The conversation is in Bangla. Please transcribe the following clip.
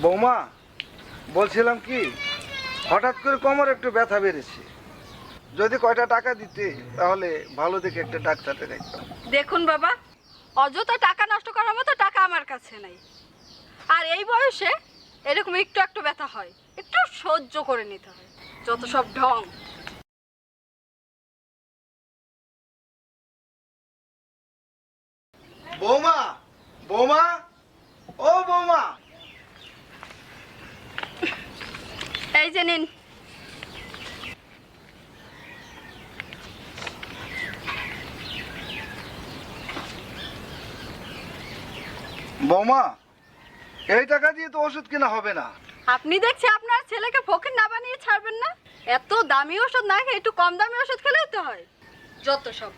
বৌমা, বলছিলাম কি, হঠাৎ করে কোমর একটু ব্যথা বেড়েছে। যদি কয়টা টাকা দিতে তাহলে ভালো দেখে একটা ডাক্তার দেখাইতাম। দেখুন বাবা, অযথা টাকা নষ্ট করার মতো টাকা আমার কাছে নাই। আর এই বয়সে এরকম একটু একটু ব্যথা হয়, একটু সহ্য করে নিতে হয়। যত সব ঢং। বৌমা, বৌমা, ও বৌমা। এই যে নিন। বৌমা, এই টাকা দিয়ে তো ওষুধ কেনা হবে না। আপনি দেখছি আপনার ছেলেকে ফকির না বানিয়ে ছাড়বেন না। এত দামি ওষুধ না খেয়ে একটু কম দামি ওষুধ খেলেই তো হয়। যত সব।